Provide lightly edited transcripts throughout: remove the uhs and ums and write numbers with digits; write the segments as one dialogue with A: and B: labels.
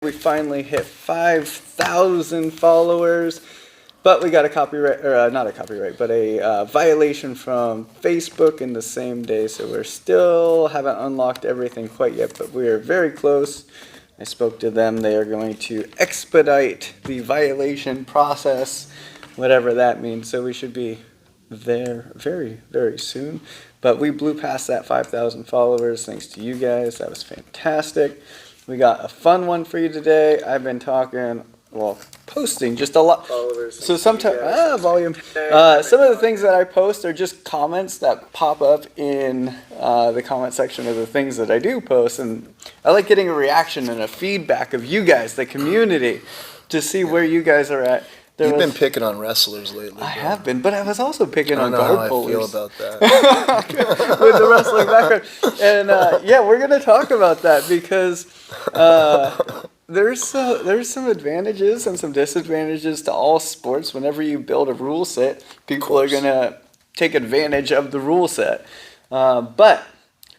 A: We finally hit 5,000 followers, but we got a copyright, or not a copyright, but a violation from Facebook in the same day, so we're still haven't unlocked everything quite yet, but we are very close. I spoke to them. They are going to expedite the violation process, whatever that means, so we should be there very, very soon. But we blew past that 5,000 followers thanks to you guys. That was fantastic. We got a fun one for you today. I've been posting just a lot. Followers. So sometimes, volume. Some of the things that I post are just comments that pop up in the comment section of the things that I do post. And I like getting a reaction and a feedback of you guys, the community, to see where you guys are at.
B: You've been picking on wrestlers lately.
A: I have been, but I was also picking on guard pullers.
B: I don't know how I feel about that.
A: With the wrestling background. And yeah, we're going to talk about that because there's some advantages and some disadvantages to all sports. Whenever you build a rule set, people are going to take advantage of the rule set. But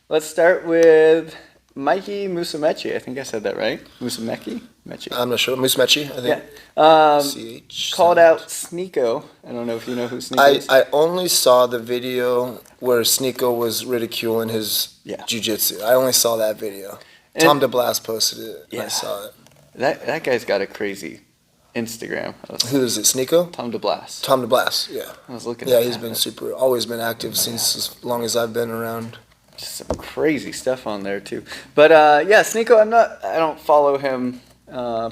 A: let's start with Mikey Musumeci. I think I said that right. Musumeci?
B: I'm not sure. Musumeci, I think.
A: Yeah. Called out Sneako. I don't know if you know who Sneako is.
B: I only saw the video where Sneako was ridiculing his jiu-jitsu. I only saw that video. And Tom DeBlas posted it. Yeah. I saw it.
A: That guy's got a crazy Instagram.
B: Who is it, Sneako?
A: Tom DeBlas.
B: Tom DeBlas, yeah.
A: I was looking
B: at that. Yeah, he's been always been active since as long as I've been around.
A: Just some crazy stuff on there, too. But, yeah, Sneako, I don't follow him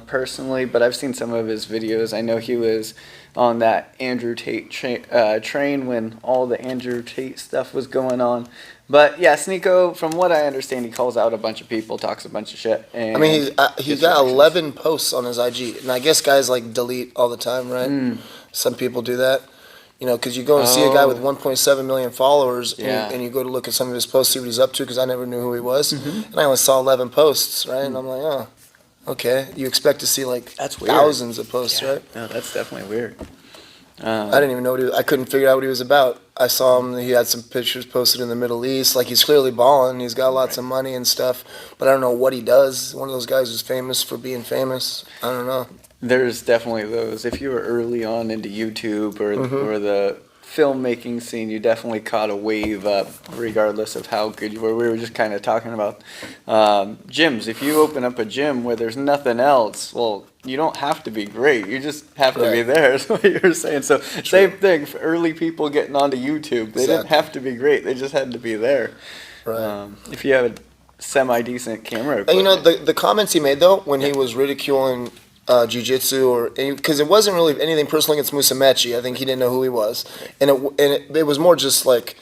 A: personally, but I've seen some of his videos. I know he was on that Andrew Tate train when all the Andrew Tate stuff was going on. But yeah, Sneako, from what I understand, he calls out a bunch of people, talks a bunch of shit. And
B: I mean, he's got 11 posts on his IG, and I guess guys like delete all the time, right? Some people do that. You know, because you go and see a guy with 1.7 million followers, and you go to look at some of his posts, see what he's up to, because I never knew who he was. And I only saw 11 posts, right? And I'm like, oh, okay. You expect to see, like, thousands of posts, right?
A: No, that's definitely weird.
B: I didn't even know I couldn't figure out what he was about. I saw him, he had some pictures posted in the Middle East. Like, he's clearly balling. He's got lots of money and stuff, but I don't know what he does. One of those guys who's famous for being famous. I don't know.
A: There's definitely those. If you were early on into YouTube or the filmmaking scene, you definitely caught a wave up, regardless of how good you were. We were just kind of talking about gyms. If you open up a gym where there's nothing else, well, you don't have to be great. You just have to be there, is what you were saying. So same thing for early people getting onto YouTube. They didn't have to be great. They just had to be there.
B: Right.
A: If you have a semi-decent camera equipment.
B: And you know, the comments he made, though, when he was ridiculing jiu-jitsu, because it wasn't really anything personal against Musumeci. I think he didn't know who he was, and it was more just like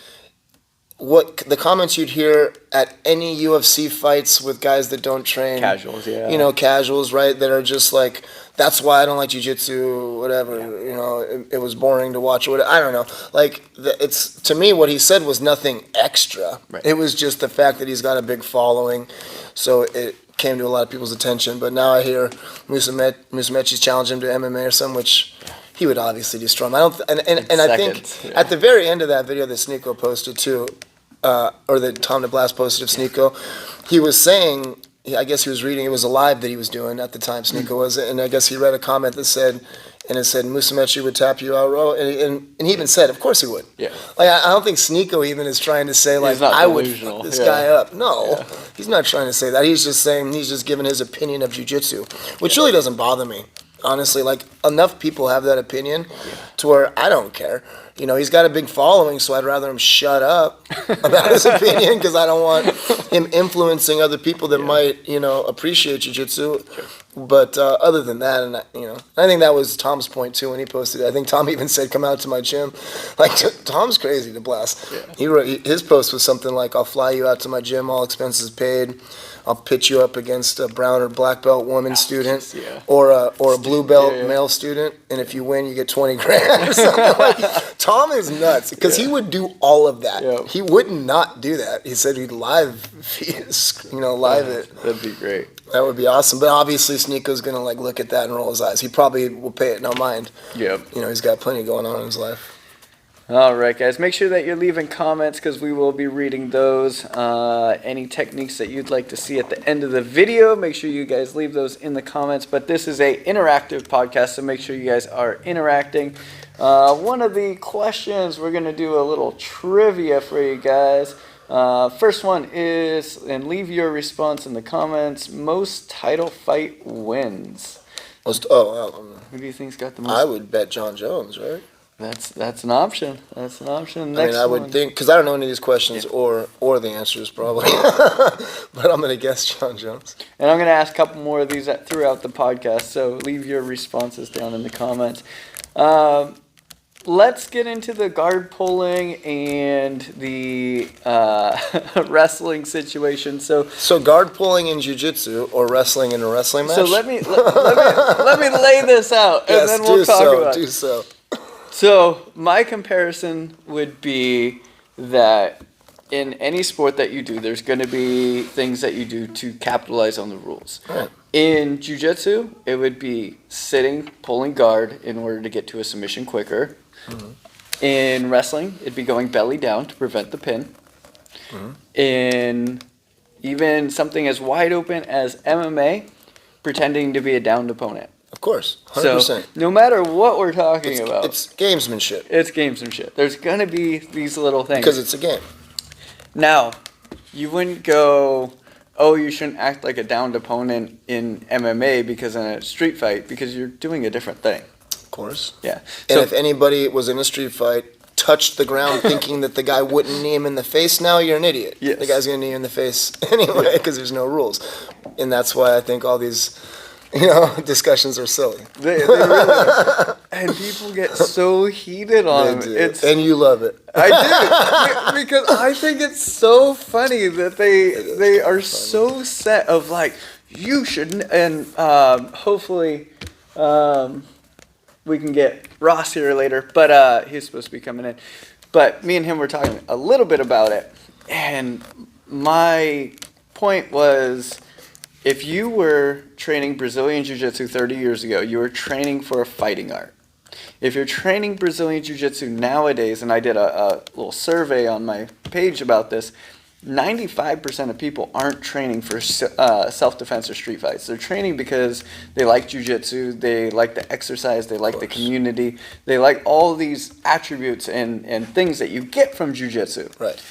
B: what the comments you'd hear at any UFC fights with guys that don't train,
A: casuals,
B: you know, casuals, right? That are just like, that's why I don't like jiu-jitsu, whatever. You know, it was boring to watch. Whatever. I don't know. Like, it's to me what he said was nothing extra.
A: Right.
B: It was just the fact that he's got a big following, so it came to a lot of people's attention. But now I hear Musumeci's challenge him to MMA or something, which he would obviously destroy him. I think at the very end of that video that Sneako posted too, or that Tom DeBlas posted of Sneako, he was saying, I guess he was reading, it was a live that he was doing at the time, Sneako was, and I guess he read a comment that said, Musumeci would tap you out, and he even said, of course he would.
A: Yeah.
B: Like, I don't think Sneako even is trying to say, like, I would fuck this guy up. No, he's not trying to say that. He's just saying, he's just giving his opinion of jiu-jitsu, which really doesn't bother me. Honestly, like, enough people have that opinion to where I don't care. You know, he's got a big following, so I'd rather him shut up about his opinion, because I don't want him influencing other people that might, you know, appreciate jiu-jitsu. Sure. But other than that, and you know, I think that was Tom's point too when he posted it. I think Tom even said, "Come out to my gym." Like, Tom's crazy to blast. Yeah. He wrote, his post was something like, "I'll fly you out to my gym, all expenses paid. I'll pitch you up against a brown or black belt woman student, or a blue belt male student, and if you win, you get 20 grand or something." Like, Tom is nuts, because he would do all of that. Yeah. He would not do that. He said he'd live it.
A: That'd be great.
B: That would be awesome. But obviously, Sneako's gonna like look at that and roll his eyes. He probably will pay it no mind.
A: Yep.
B: You know, he's got plenty going on in his life.
A: All right, guys. Make sure that you're leaving comments because we will be reading those. Any techniques that you'd like to see at the end of the video, make sure you guys leave those in the comments. But this is a interactive podcast, so make sure you guys are interacting. One of the questions, we're going to do a little trivia for you guys. First one is, and leave your response in the comments, most title fight wins. Who do you think's got the most?
B: I would bet John Jones, right?
A: That's an option. That's an option.
B: Next I would think, because I don't know any of these questions or the answers probably, but I'm going to guess John Jones.
A: And I'm going to ask a couple more of these throughout the podcast, so leave your responses down in the comments. Let's get into the guard pulling and the wrestling situation. So
B: guard pulling in jiu-jitsu or wrestling in a wrestling match?
A: So let me lay this out, and then we'll talk about it.
B: Do so.
A: So my comparison would be that in any sport that you do, there's going to be things that you do to capitalize on the rules.
B: Right.
A: In jiu-jitsu, it would be sitting, pulling guard in order to get to a submission quicker. Mm-hmm. In wrestling, it'd be going belly down to prevent the pin. Mm-hmm. In even something as wide open as MMA, pretending to be a downed opponent.
B: Of course, 100%.
A: So, no matter what we're talking about.
B: It's gamesmanship.
A: It's gamesmanship. There's going to be these little things.
B: Because it's a game.
A: Now, you wouldn't go, oh, you shouldn't act like a downed opponent in MMA because in a street fight, because you're doing a different thing.
B: Of course.
A: Yeah.
B: And if anybody was in a street fight, touched the ground thinking that the guy wouldn't knee him in the face, now you're an idiot.
A: Yes.
B: The guy's going to knee you in the face anyway because there's no rules. And that's why I think all these... discussions are silly.
A: They really are. And people get so heated on them.
B: And you love it.
A: I do. Because I think it's so funny that they are so set of like, you shouldn't. And hopefully we can get Ross here later. But he's supposed to be coming in. But me and him were talking a little bit about it. And my point was... if you were training Brazilian Jiu-Jitsu 30 years ago, you were training for a fighting art. If you're training Brazilian Jiu-Jitsu nowadays, and I did a little survey on my page about this, 95% of people aren't training for self-defense or street fights. They're training because they like Jiu-Jitsu, they like the exercise, they like the community, they like all these attributes and things that you get from Jiu-Jitsu.
B: Right.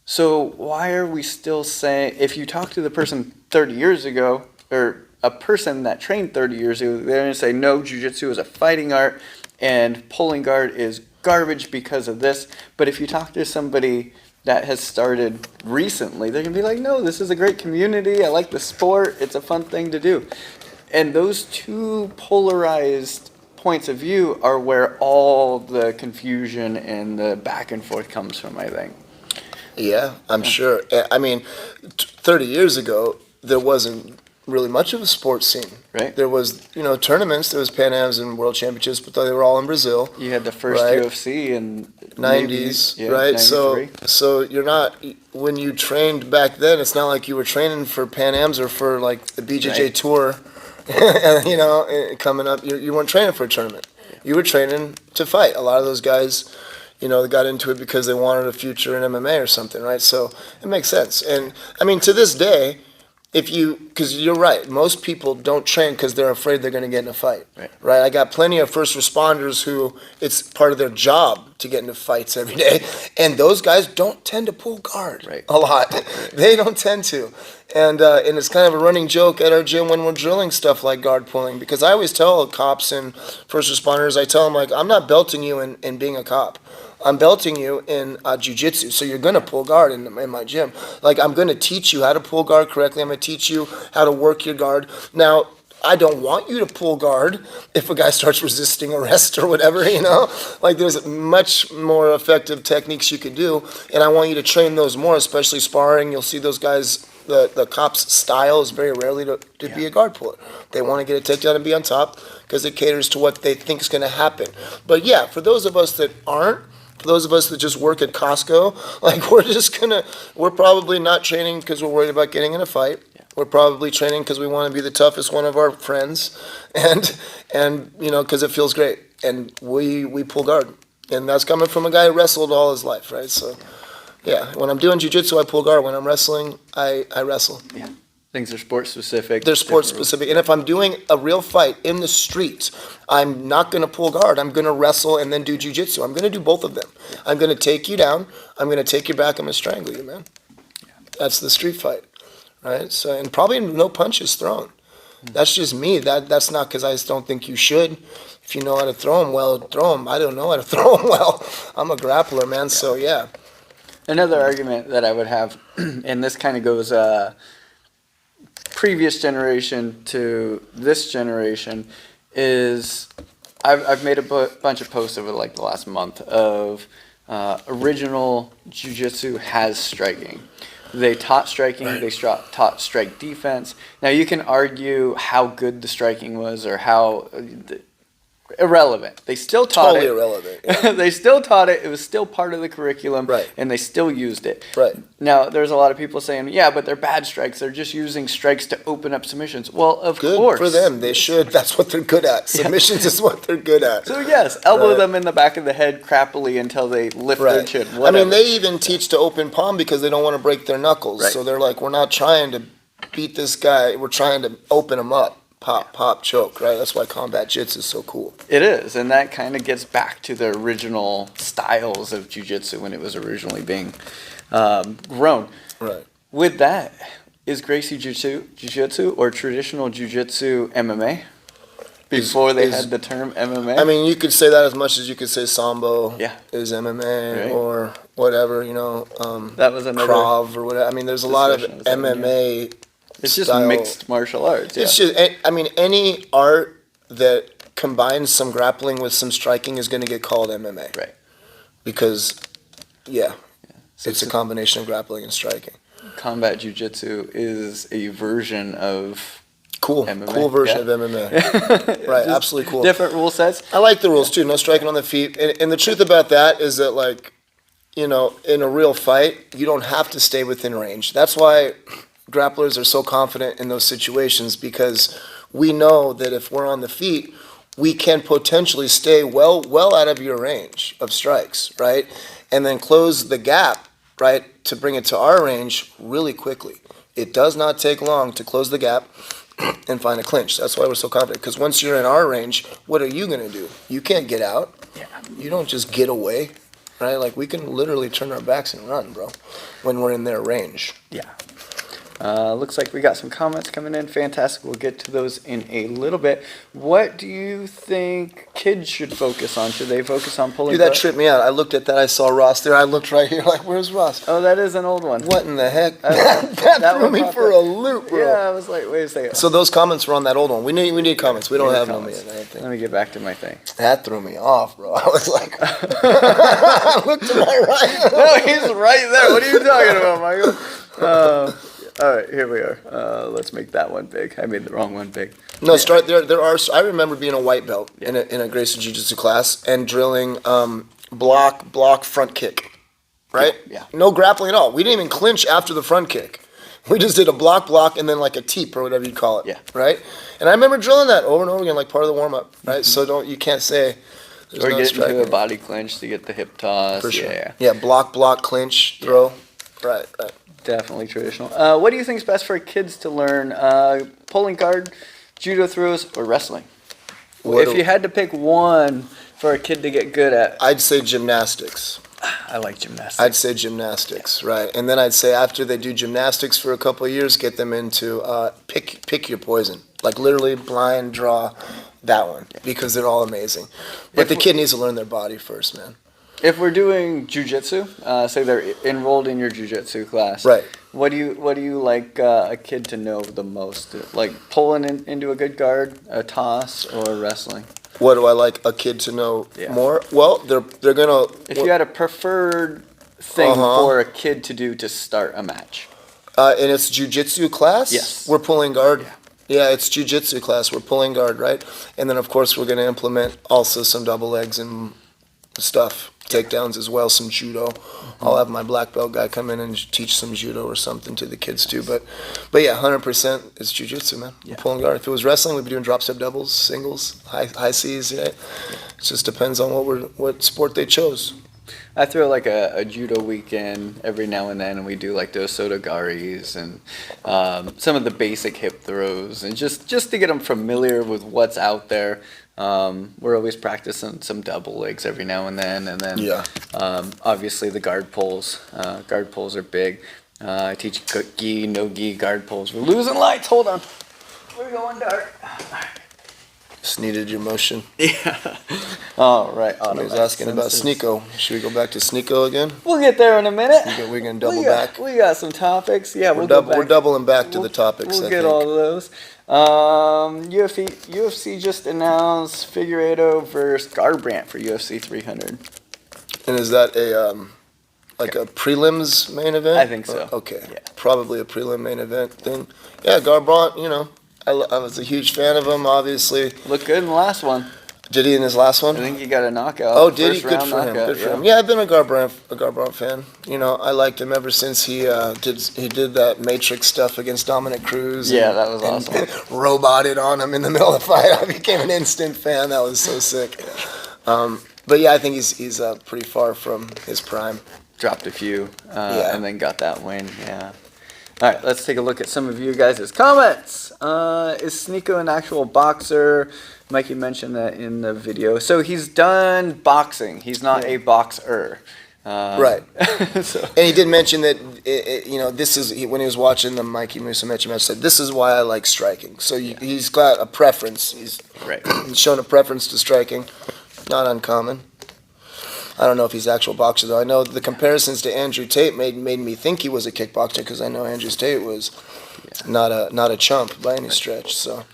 A: So why are we still saying, if you talk to the person 30 years ago, or a person that trained 30 years ago, they're going to say, no, jiu-jitsu is a fighting art, and pulling guard is garbage because of this. But if you talk to somebody that has started recently, they're going to be like, no, this is a great community, I like the sport, it's a fun thing to do. And those two polarized points of view are where all the confusion and the back and forth comes from, I think.
B: Yeah, I'm sure. I mean, 30 years ago, there wasn't really much of a sports scene.
A: Right.
B: There was, tournaments. There was Pan Ams and World Championships, but they were all in Brazil.
A: You had the first UFC in
B: 90s, right?
A: 93.
B: So you're not, when you trained back then, it's not like you were training for Pan Ams or for like the BJJ Tour, coming up. You weren't training for a tournament. You were training to fight. A lot of those guys... they got into it because they wanted a future in MMA or something, right? So it makes sense. And, I mean, to this day, because you're right, most people don't train because they're afraid they're going to get in a fight, right? I got plenty of first responders who it's part of their job to get into fights every day, and those guys don't tend to pull guard a lot. They don't tend to. And it's kind of a running joke at our gym when we're drilling stuff like guard pulling, because I always tell cops and first responders, I tell them, like, I'm not belting you in being a cop. I'm belting you in jiu-jitsu, so you're going to pull guard in my gym. Like, I'm going to teach you how to pull guard correctly. I'm going to teach you how to work your guard. Now, I don't want you to pull guard if a guy starts resisting arrest or whatever, Like, there's much more effective techniques you can do, and I want you to train those more, especially sparring. You'll see those guys, the cops' style is very rarely to be a guard puller. They want to get a takedown and be on top because it caters to what they think is going to happen. But, yeah, for those of us that aren't, for those of us that just work at Costco, like we're probably not training because we're worried about getting in a fight. Yeah. We're probably training because we want to be the toughest one of our friends, and because it feels great, and we pull guard. And that's coming from a guy who wrestled all his life, right? So, yeah, when I'm doing jiu-jitsu, I pull guard. When I'm wrestling, I wrestle.
A: Yeah. Things are sport specific.
B: They're sport specific. And if I'm doing a real fight in the streets, I'm not going to pull guard. I'm going to wrestle and then do jiu-jitsu. I'm going to do both of them. Yeah. I'm going to take you down. I'm going to take you back. I'm going to strangle you, man. Yeah. That's the street fight, right? So, and probably no punches thrown. That's just me. That's not because I just don't think you should. If you know how to throw them well, throw them. I don't know how to throw them well. I'm a grappler, man. So, yeah.
A: Another argument that I would have, and this kind of goes previous generation to this generation, is I've made a bunch of posts over like the last month of original jiu-jitsu has striking. They taught striking, right. They taught strike defense. Now you can argue how good the striking was or how irrelevant. They still taught
B: totally
A: it.
B: Irrelevant. Yeah.
A: They still taught it. It was still part of the curriculum,
B: right.
A: And they still used it.
B: Right.
A: Now, there's a lot of people saying, yeah, but they're bad strikes. They're just using strikes to open up submissions. Well, of course.
B: Good for them. They should. That's what they're good at. Submissions is what they're good at.
A: So, yes, elbow them in the back of the head crappily until they lift their chin. Whatever.
B: I mean, they even teach to open palm because they don't want to break their knuckles. Right. So they're like, we're not trying to beat this guy. We're trying to open him up. Pop, choke, right? That's why combat jits is so cool.
A: It is, and that kind of gets back to the original styles of jiu-jitsu when it was originally being grown.
B: Right.
A: With that, is Gracie jiu-jitsu or traditional jiu-jitsu MMA? Before they had the term MMA?
B: I mean, you could say that as much as you could say Sambo is MMA, right. Or whatever,
A: that was another
B: Krav or whatever. I mean, there's a lot of MMA.
A: It's just mixed martial arts. Yeah.
B: It's just, I mean, any art that combines some grappling with some striking is going to get called MMA.
A: Right.
B: Because, so it's a combination of grappling and striking.
A: Combat jiu-jitsu is a version of MMA.
B: Cool version of MMA. Right, absolutely cool.
A: Different rule sets.
B: I like the rules too. No striking on the feet. And the truth about that is that, like, in a real fight, you don't have to stay within range. That's why grapplers are so confident in those situations, because we know that if we're on the feet, we can potentially stay well out of your range of strikes, right? And then close the gap, right, to bring it to our range really quickly. It does not take long to close the gap and find a clinch. That's why we're so confident, because once you're in our range, what are you going to do? You can't get out. Yeah. You don't just get away, right? Like, we can literally turn our backs and run, bro, when we're in their range.
A: Yeah. Looks like we got some comments coming in. Fantastic. We'll get to those in a little bit. What do you think kids should focus on? Should they focus on pulling?
B: Dude, that tripped me out. I looked at that. I saw Ross there. I looked right here like, where's Ross?
A: Oh, that is an old one.
B: What in the heck? That threw me for a loop, bro.
A: Yeah, I was like, wait a second.
B: So those comments were on that old one. We need comments. We don't have them yet.
A: Let me get back to my thing.
B: That threw me off, bro. I was like, I looked to my right.
A: No, he's right there. What are you talking about, Michael? All right, here we are. Let's make that one big. I made the wrong one big.
B: No, start there. There are. I remember being a white belt in a Gracie Jiu-Jitsu class and drilling block front kick, right?
A: Yeah.
B: No grappling at all. We didn't even clinch after the front kick. We just did a block, and then like a teep or whatever you call it.
A: Yeah.
B: Right. And I remember drilling that over and over again, like part of the warm up. Right. Mm-hmm. So you can't say.
A: Or get into a body clinch to get the hip toss.
B: For sure. Yeah. Block, clinch, throw. Right.
A: Definitely traditional. What do you think is best for kids to learn? Pulling guard, judo throws, or wrestling? If you had to pick one for a kid to get good at,
B: I'd say gymnastics.
A: I like gymnastics.
B: I'd say gymnastics, right? And then I'd say after they do gymnastics for a couple of years, get them into pick your poison, like literally blind draw that one, because they're all amazing. But the kid needs to learn their body first, man.
A: If we're doing jiu-jitsu, say they're enrolled in your jiu-jitsu class,
B: right?
A: What do you like a kid to know the most? Like pulling into a good guard, a toss, or wrestling?
B: What do I like a kid to know more? Well, they're gonna.
A: If you had a preferred thing for a kid to do to start a match,
B: and it's jiu-jitsu class.
A: Yes,
B: we're pulling guard. Yeah, it's jiu-jitsu class. We're pulling guard, right? And then of course we're gonna implement also some double legs and stuff, takedowns as well, some judo. I'll have my black belt guy come in and teach some judo or something to the kids too. But yeah, 100% it's jiu-jitsu, man. Yeah. Pulling guard. If it was wrestling, we'd be doing drop step doubles, singles, high C's. Yeah. It just depends on what sport they chose.
A: I throw like a judo weekend every now and then, and we do like those sotogaris and some of the basic hip throws, and just to get them familiar with what's out there. We're always practicing some double legs every now and then obviously the guard pulls. Guard pulls are big. I teach gi, no gi guard pulls. We're losing lights. Hold on. We're going dark.
B: Just needed your motion.
A: Yeah. All right.
B: I was asking about Sneako. Should we go back to Sneako again?
A: We'll get there in a minute.
B: We're going to double back.
A: We got some topics. Yeah,
B: we're doubling back to the topics.
A: We'll get all of those. UFC just announced Figueiredo versus Garbrandt for UFC 300.
B: And is that a prelims main event?
A: I think so.
B: Okay. Yeah. Probably a prelim main event thing. Yeah, Garbrandt, I was a huge fan of him, obviously.
A: Looked good in the last one.
B: Did he in his last one?
A: I think he got a knockout.
B: Oh, did he? Good for him. Good for him. Yeah, I've been a Garbrandt fan. I liked him ever since he did that Matrix stuff against Dominic Cruz.
A: Yeah, that was awesome.
B: Roboted on him in the middle of the fight. I became an instant fan. That was so sick. But yeah, I think he's pretty far from his prime.
A: Dropped a few, and then got that win. Yeah. All right, let's take a look at some of you guys' comments. Is Sneako an actual boxer? Mikey mentioned that in the video. So he's done boxing. He's not a boxer.
B: Right. And he did mention that, this is, when he was watching the Mikey Musumeci match, said, this is why I like striking. So he's got a preference. He's shown a preference to striking. Not uncommon. I don't know if he's an actual boxer, though. I know the comparisons to Andrew Tate made me think he was a kickboxer, because I know Andrew Tate was not a chump by any stretch. So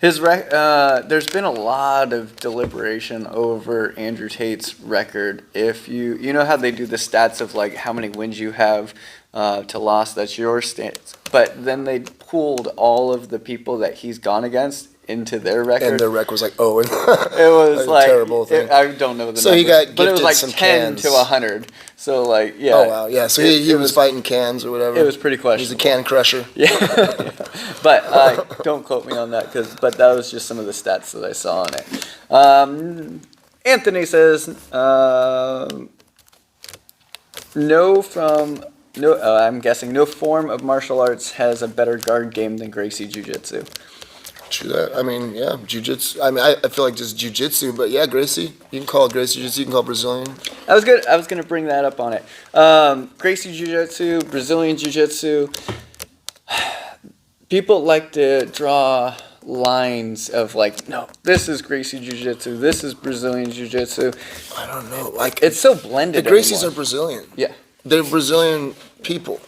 A: there's been a lot of deliberation over Andrew Tate's record. If you know how they do the stats of like how many wins you have to loss, that's your stats. But then they pooled all of the people that he's gone against into their record.
B: And their record was like, oh.
A: It was like,
B: terrible thing.
A: I don't know the
B: so
A: numbers.
B: He got
A: but it was like
B: some
A: 10
B: cans.
A: to 100. So like, yeah.
B: Oh, wow, yeah. So he was fighting cans or whatever.
A: It was pretty questionable.
B: He's a can crusher.
A: Yeah. But don't quote me on that, but that was just some of the stats that I saw on it. Anthony says, I'm guessing no form of martial arts has a better guard game than Gracie Jiu-Jitsu.
B: True that. I mean, yeah, jiu-jitsu. I mean, I feel like just jiu-jitsu, but yeah, Gracie. You can call it Gracie jiu-jitsu. You can call it Brazilian.
A: I was gonna bring that up on it. Gracie jiu-jitsu, Brazilian jiu-jitsu. People like to draw lines of like, no, this is Gracie jiu-jitsu, this is Brazilian jiu-jitsu.
B: I don't know. Like,
A: it's so blended.
B: The Gracies are Brazilian.
A: Yeah.
B: They're Brazilian people,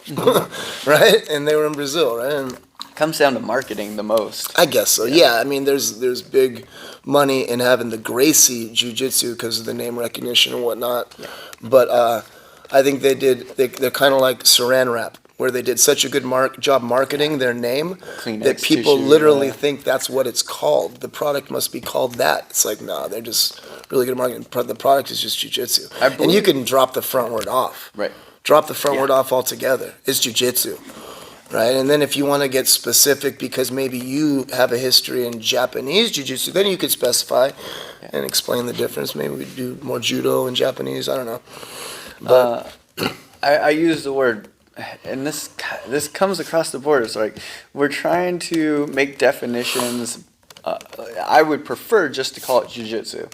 B: right? And they were in Brazil, right? And
A: comes down to marketing the most.
B: I guess so. Yeah. I mean, there's big money in having the Gracie Jiu-Jitsu because of the name recognition and whatnot. Yeah. But I think they're kind of like Saran Wrap, where they did such a good job marketing their name that people literally think that's what it's called. The product must be called that. It's like, no, they're just really good at marketing. The product is just jiu-jitsu. And you can drop the front word off.
A: Right.
B: Drop the front word off altogether. It's jiu-jitsu. Right, and then if you want to get specific because maybe you have a history in Japanese jiu-jitsu, then you could specify and explain the difference. Maybe we do more judo in Japanese. I don't know. But
A: I use the word, and this comes across the board. It's like we're trying to make definitions. I would prefer just to call it jiu-jitsu.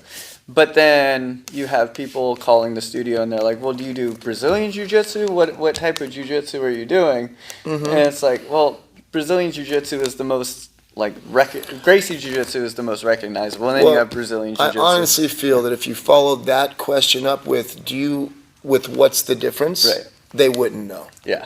A: But then you have people calling the studio and they're like, well, do you do Brazilian Jiu-Jitsu? What type of Jiu-Jitsu are you doing? Mm-hmm. And it's like, well, Brazilian Jiu-Jitsu is the most, Gracie Jiu-Jitsu is the most recognizable. And then you have Brazilian Jiu-Jitsu.
B: I honestly feel that if you followed that question up with what's the difference, they wouldn't know.
A: Yeah,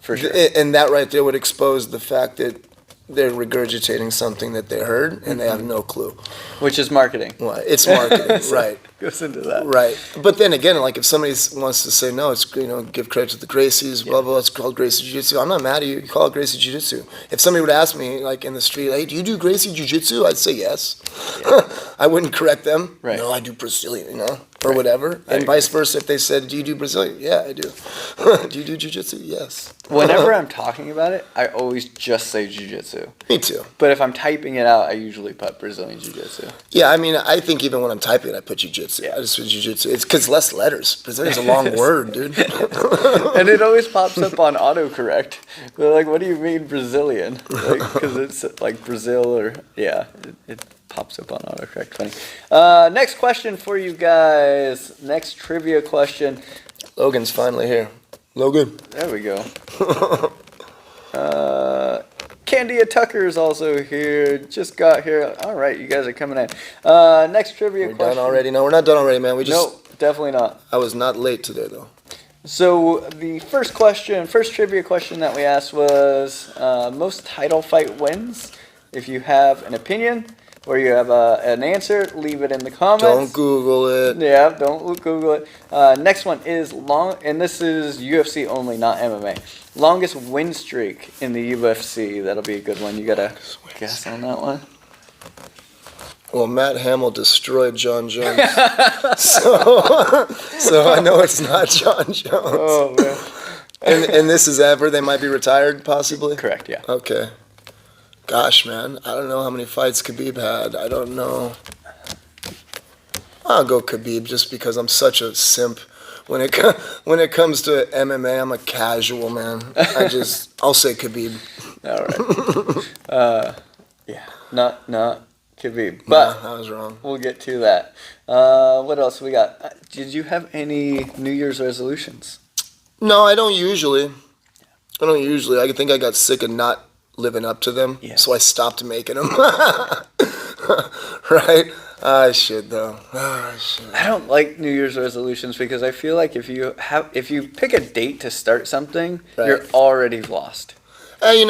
A: for sure.
B: And that right there would expose the fact that they're regurgitating something that they heard and they have no clue.
A: Which is marketing.
B: Well, it's marketing, right.
A: Goes into that.
B: Right. But then again, like if somebody wants to say, no, it's, give credit to the Gracies, blah, blah, it's called Gracie Jiu-Jitsu. I'm not mad at you. You call it Gracie Jiu-Jitsu. If somebody would ask me, like in the street, hey, do you do Gracie Jiu-Jitsu? I'd say yes. Yeah. I wouldn't correct them.
A: Right.
B: No, I do Brazilian, or whatever, and vice versa. If they said, "Do you do Brazilian?" Yeah, I do. Do you do jiu-jitsu? Yes.
A: Whenever I'm talking about it, I always just say jiu-jitsu.
B: Me too.
A: But if I'm typing it out, I usually put Brazilian jiu-jitsu.
B: Yeah, I mean, I think even when I'm typing it, I put jiu-jitsu.
A: Yeah.
B: I just put jiu-jitsu. It's because less letters. Brazilian's a long word, dude.
A: And it always pops up on autocorrect. They're like, what do you mean Brazilian? Because it's like Brazil or, it pops up on autocorrect. Funny. Next question for you guys. Next trivia question.
B: Logan's finally here. Logan.
A: There we go. Candia Tucker is also here. Just got here. All right, you guys are coming in. Next trivia question.
B: We're done already? No, we're not done already, man.
A: No, definitely not.
B: I was not late today, though.
A: So the first trivia question that we asked was most title fight wins. If you have an opinion or you have an answer, leave it in the comments.
B: Don't Google it.
A: Yeah, don't Google it. Next one is and this is UFC only, not MMA. Longest win streak in the UFC. That'll be a good one. You gotta guess on that one.
B: Well, Matt Hamill destroyed John Jones. so I know it's not John Jones.
A: Oh, man.
B: And this is ever, they might be retired, possibly?
A: Correct, yeah.
B: Okay. Gosh, man, I don't know how many fights Khabib had. I don't know. I'll go Khabib just because I'm such a simp. When it comes to MMA, I'm a casual, man. I'll say Khabib.
A: All right. Yeah, not Khabib. But
B: I was wrong.
A: We'll get to that. What else we got? Did you have any New Year's resolutions?
B: No, I don't usually. I think I got sick of not living up to them, so I stopped making them. Right? I should though.
A: I don't like New Year's resolutions because I feel like if you pick a date to start something, you're already lost.
B: I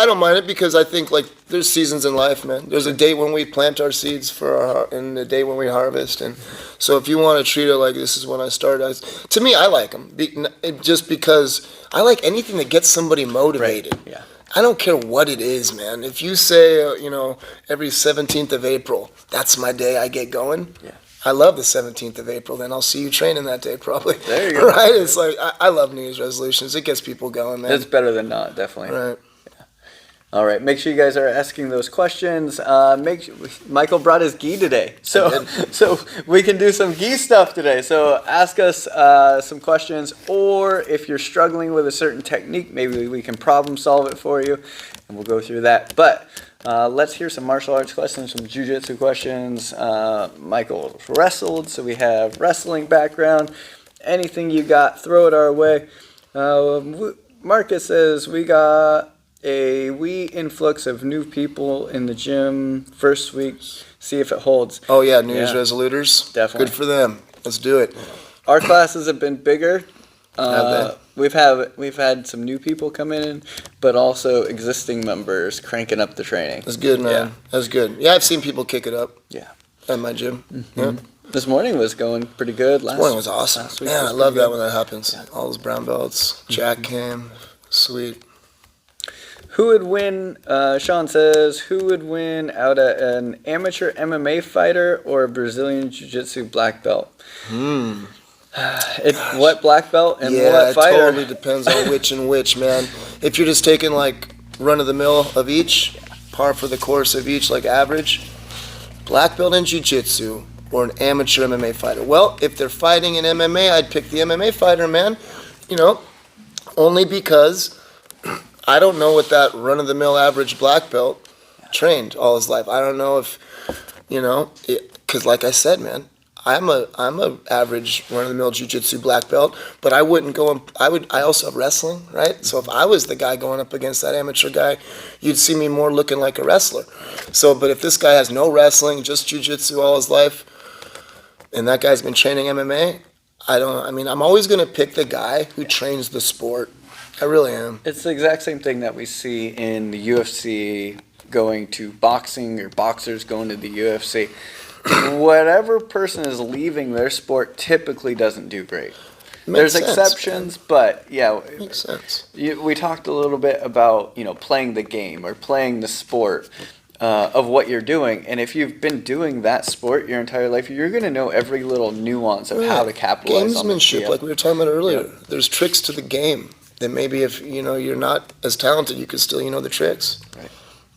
B: don't mind it because I think like there's seasons in life, man. There's a date when we plant our seeds and a day when we harvest, and so if you want to treat it like this is when I started, to me I like them just because I like anything that gets somebody motivated.
A: Right. Yeah.
B: I don't care what it is, man. If you say, every 17th of April, that's my day I get going.
A: Yeah.
B: I love the 17th of April. Then I'll see you training that day probably.
A: There you go.
B: Right? It's like, I love New Year's resolutions. It gets people going, man.
A: It's better than not, definitely.
B: Right.
A: Yeah. All right. Make sure you guys are asking those questions. Michael brought his gi today. So we can do some gi stuff today. So ask us some questions, or if you're struggling with a certain technique, maybe we can problem solve it for you, and we'll go through that. But let's hear some martial arts questions, some jiu-jitsu questions. Michael wrestled, so we have wrestling background. Anything you got, throw it our way. Marcus says we got a wee influx of new people in the gym first week. See if it holds.
B: Oh yeah, New Year's resoluters.
A: Definitely.
B: Good for them. Let's do it.
A: Our classes have been bigger.
B: Have
A: they? We've had some new people come in, but also existing members cranking up the training.
B: That's good, man.
A: Yeah.
B: That's good. Yeah, I've seen people kick it up.
A: Yeah.
B: At my gym.
A: Mm-hmm.
B: Yeah.
A: This morning was going pretty good.
B: This morning was awesome. Man, I love that when that happens.
A: Yeah.
B: All those brown belts. Jack came. Sweet.
A: Who would win, Sean says, who would win out of an amateur MMA fighter or a Brazilian Jiu-Jitsu black belt? What black belt and what fighter?
B: Yeah, it totally depends on which and which, man. If you're just taking, like, run-of-the-mill of each, par for the course of each, like average, black belt in Jiu-Jitsu or an amateur MMA fighter. Well, if they're fighting in MMA, I'd pick the MMA fighter, man. Only because I don't know what that run-of-the-mill average black belt trained all his life. I don't know if, because like I said, man, I'm a average run-of-the-mill jiu-jitsu black belt, but I wouldn't go. I also have wrestling, right? So if I was the guy going up against that amateur guy, you'd see me more looking like a wrestler. So, but if this guy has no wrestling, just jiu-jitsu all his life, and that guy's been training MMA, I'm always going to pick the guy who trains the sport. I really am.
A: It's the exact same thing that we see in the UFC going to boxing or boxers going to the UFC. Whatever person is leaving their sport typically doesn't do great. There's exceptions, man. But yeah.
B: Makes sense.
A: We talked a little bit about, playing the game or playing the sport. of what you're doing. And if you've been doing that sport your entire life, you're going to know every little nuance of how to capitalize on it.
B: Gamesmanship, like we were talking about earlier. Yep. There's tricks to the game that maybe if you're not as talented, you could still the tricks.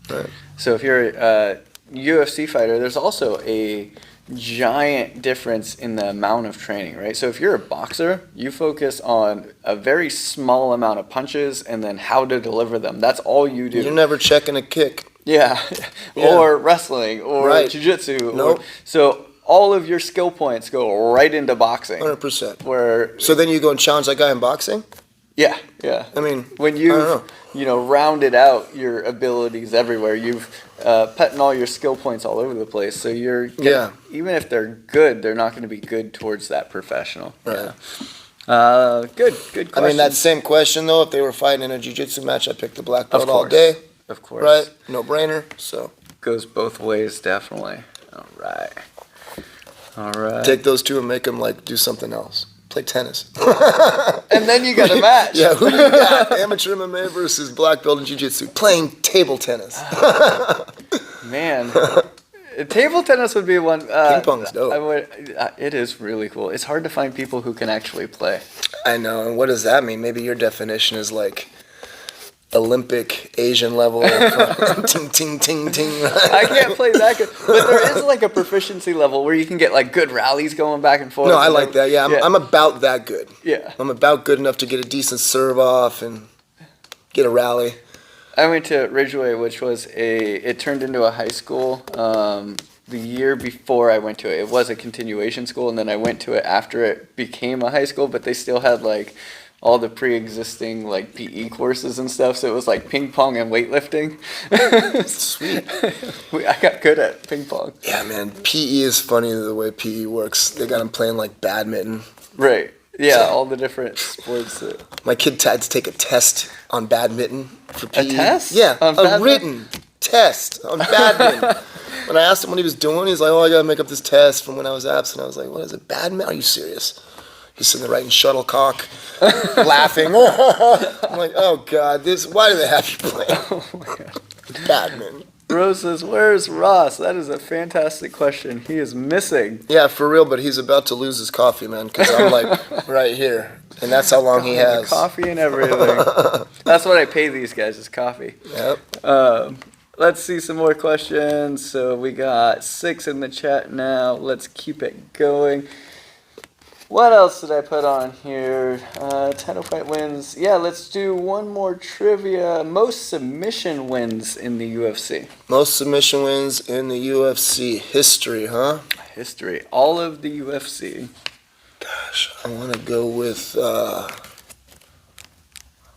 B: Right.
A: So if you're a UFC fighter, there's also a giant difference in the amount of training, right? So if you're a boxer, you focus on a very small amount of punches and then how to deliver them. That's all you do.
B: You're never checking a kick.
A: Yeah. Or wrestling or jiu-jitsu.
B: Nope.
A: So all of your skill points go right into boxing.
B: 100%. So then you go and challenge that guy in boxing?
A: Yeah.
B: I mean,
A: when you've rounded out your abilities everywhere, you've putting all your skill points all over the place. So even if they're good, they're not going to be good towards that professional.
B: Right.
A: Yeah. Good question.
B: I mean, that same question though. If they were fighting in a jiu-jitsu match, I'd pick the black belt all day.
A: Of course.
B: Right. No brainer. So
A: goes both ways, definitely. All right.
B: Take those two and make them do something else. Play tennis.
A: And then you got a match.
B: Yeah, who do you got? Amateur MMA versus black belt in jiu-jitsu. Playing table tennis.
A: Man. Table tennis would be one.
B: Ping pong's dope.
A: It is really cool. It's hard to find people who can actually play.
B: I know. And what does that mean? Maybe your definition is Olympic Asian level ting ting ting ting.
A: I can't play that good, but there is a proficiency level where you can get good rallies going back and forth.
B: No, I like that. Yeah, I'm about that good.
A: Yeah,
B: I'm about good enough to get a decent serve off and get a rally.
A: I went to Ridgeway, which was it turned into a high school. The year before I went to it, it was a continuation school, and then I went to it after it became a high school. But they still had all the pre-existing PE courses and stuff, so it was ping pong and weightlifting.
B: Sweet.
A: I got good at ping pong.
B: Yeah, man. PE is funny the way PE works. They got them playing badminton.
A: Right. Yeah, all the different sports.
B: My kid had to take a test on badminton for PE.
A: A test?
B: Yeah, a written test on badminton. When I asked him what he was doing, he's like, I got to make up this test from when I was absent. I was like, what is it, badminton? Are you serious? He's sitting there writing shuttlecock, laughing. I'm like, oh, God, why do they have you play?
A: Oh, my God.
B: Badminton.
A: Rose says, where's Ross? That is a fantastic question. He is missing.
B: Yeah, for real, but he's about to lose his coffee, man, because I'm right here. And that's how long he has.
A: Coffee and everything. That's what I pay these guys is coffee.
B: Yep.
A: Let's see some more questions. So we got 6 in the chat now. Let's keep it going. What else did I put on here? Title fight wins. Yeah, let's do one more trivia. Most submission wins in the UFC.
B: Most submission wins in the UFC. History, huh?
A: History. All of the UFC.
B: Gosh, I want to go with, I'm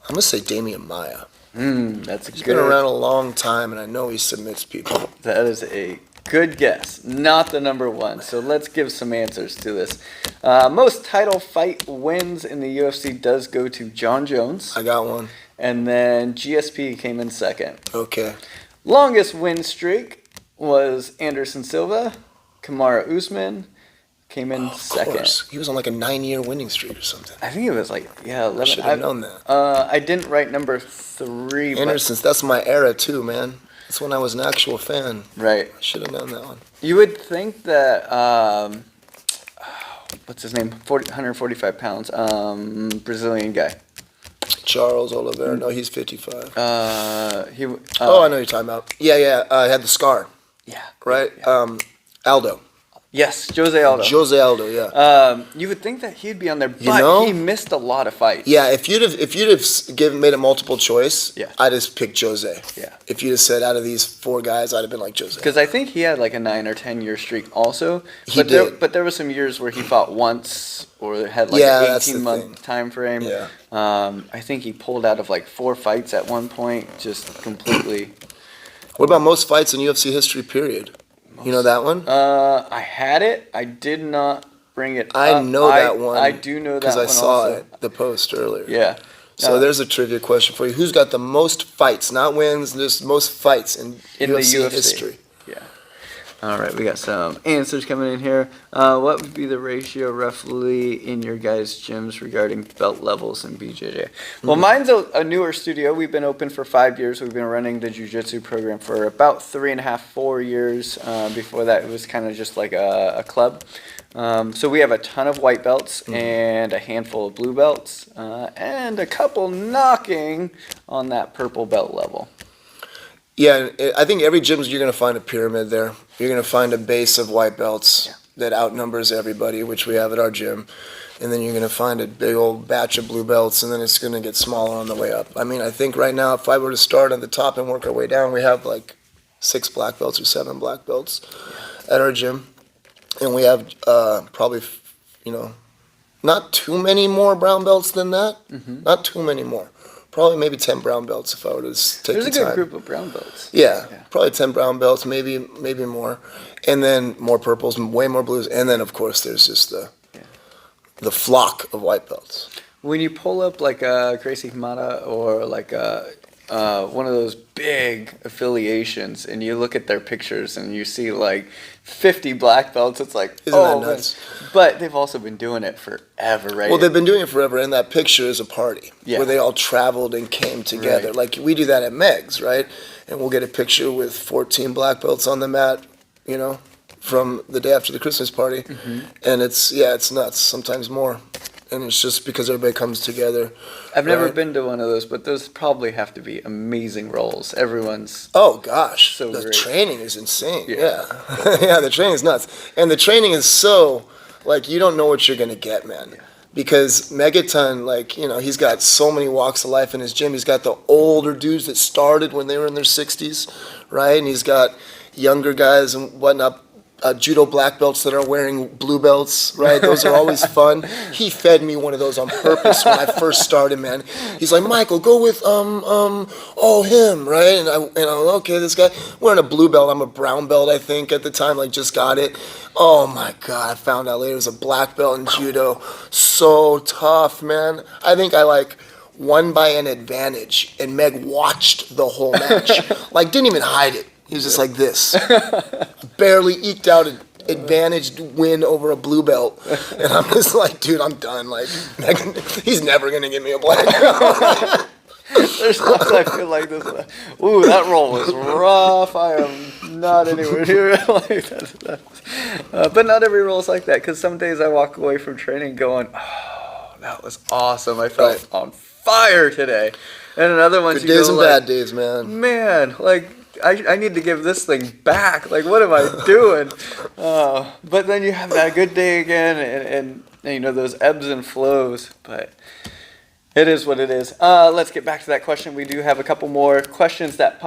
B: going to say Damian Maia.
A: That's
B: He's been around a long time, and I know he submits people.
A: That is a good guess. Not the number one. So let's give some answers to this. Most title fight wins in the UFC does go to John Jones.
B: I got one.
A: And then GSP came in second.
B: Okay.
A: Longest win streak was Anderson Silva. Kamaru Usman came in second. Of course.
B: He was on a 9-year winning streak or something.
A: I think it was 11.
B: I should have known that.
A: I didn't write number 3.
B: Anderson's, that's my era too, man. That's when I was an actual fan.
A: Right.
B: I should have known that one.
A: You would think that, what's his name? 145 pounds. Brazilian guy.
B: Charles Oliveira. No, he's 55.
A: I know
B: who you're talking about. Yeah. Had the scar.
A: Yeah.
B: Right?
A: Yeah.
B: Aldo.
A: Yes, Jose Aldo.
B: Jose Aldo, yeah.
A: You would think that he'd be on there, but he missed a lot of fights.
B: Yeah, if you'd have made a multiple choice, I'd have picked Jose.
A: Yeah.
B: If you'd have said out of these 4 guys, I'd have been like Jose.
A: Because I think he had a 9 or 10 year streak also.
B: He did.
A: But there were some years where he fought once or had an 18-month time frame.
B: Yeah.
A: I think he pulled out of 4 fights at one point, just completely.
B: What about most fights in UFC history, period? You know that one?
A: I had it. I did not bring it up.
B: I know that one.
A: I do know that one
B: because I saw the post earlier.
A: Yeah.
B: So there's a trivia question for you. Who's got the most fights, not wins, just most fights in UFC history?
A: Yeah. All right, we got some answers coming in here. What would be the ratio roughly in your guys' gyms regarding belt levels and BJJ? Well, mine's a newer studio. We've been open for 5 years. We've been running the jiu-jitsu program for about 3.5, 4 years. Before that, it was kind of just like a club. So we have a ton of white belts and a handful of blue belts and a couple knocking on that purple belt level.
B: Yeah, I think every gym you're going to find a pyramid there. You're going to find a base of white belts that outnumbers everybody, which we have at our gym. And then you're going to find a big old batch of blue belts, and then it's going to get smaller on the way up. I mean, I think right now, if I were to start at the top and work our way down, we have like 6 black belts or 7 black belts at our gym. And we have probably, not too many more brown belts than that. Not too many more. Probably maybe 10 brown belts if I were to take
A: There's
B: the
A: a good
B: time.
A: group of brown belts.
B: Yeah, probably 10 brown belts, maybe more. And then more purples, way more blues. And then, of course, there's just the flock of white belts.
A: When you pull up like a Gracie Hamada or like one of those big affiliations and you look at their pictures and you see like 50 black belts, it's like,
B: Isn't that nuts?
A: Man. But they've also been doing it forever, right?
B: Well, they've been doing it forever, and that picture is a party where they all traveled and came together.
A: Right.
B: Like we do that at Meg's, right? And we'll get a picture with 14 black belts on the mat, from the day after the Christmas party. And it's nuts, sometimes more. And it's just because everybody comes together.
A: I've never been to one of those, but those probably have to be amazing rolls. Everyone's
B: oh gosh,
A: so
B: the
A: great.
B: Training is insane. Yeah, yeah, the training is nuts, and the training is so like you don't know what you're gonna get, man. Yeah. Because Megaton, he's got so many walks of life in his gym. He's got the older dudes that started when they were in their 60s, right? And he's got younger guys and whatnot. Judo black belts that are wearing blue belts, right? Those are always fun. He fed me one of those on purpose when I first started, man. He's like, Michael, go with him, right? And I'm okay, this guy wearing a blue belt. I'm a brown belt, I think, at the time, just got it. Oh my God, I found out later it was a black belt in judo. So tough, man. I think I won by an advantage, and Meg watched the whole match. Didn't even hide it. He was just like this. Barely eked out an advantaged win over a blue belt. And I'm just like, dude, I'm done. He's never going to give me a black belt.
A: There's times I feel like this. Ooh, that roll was rough. I am not anywhere near it like that. But not every roll is like that, because some days I walk away from training going, oh, that was awesome. I felt on fire today. And another one,
B: good days and bad days, man.
A: Man, I need to give this thing back. What am I doing? But then you have that good day again, and those ebbs and flows. But it is what it is. Let's get back to that question. We do have a couple more questions that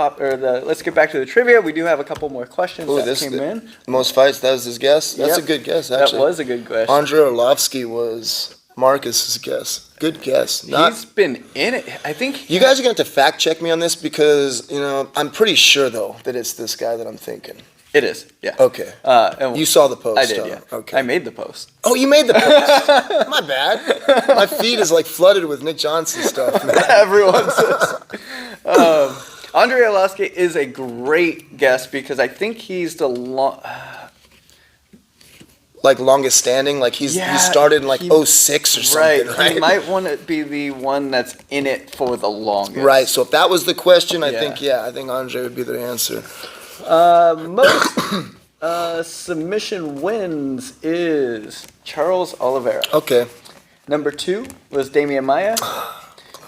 A: let's get back to the trivia. We do have a couple more questions that came in.
B: Most fights, that was his guess? That's a good guess, actually.
A: That was a good guess.
B: Andrei Orlovsky was Marcus's guess. Good guess.
A: He's been in it. I think
B: you guys are going to have to fact check me on this because, I'm pretty sure, though, that it's this guy that I'm thinking.
A: It is, yeah.
B: Okay. And you saw the post.
A: I did, yeah. Okay. I made the post.
B: Oh, you made the post. My bad. My feed is flooded with Nick Johnson stuff, man.
A: Everyone says. Andrei Orlovsky is a great guess because I think he's the
B: longest standing, he started in 06 or something, right?
A: He might want to be the one that's in it for the longest.
B: Right, so if that was the question, I think Andre would be the answer.
A: Most submission wins is Charles Oliveira.
B: Okay.
A: Number 2 was Damian Maia,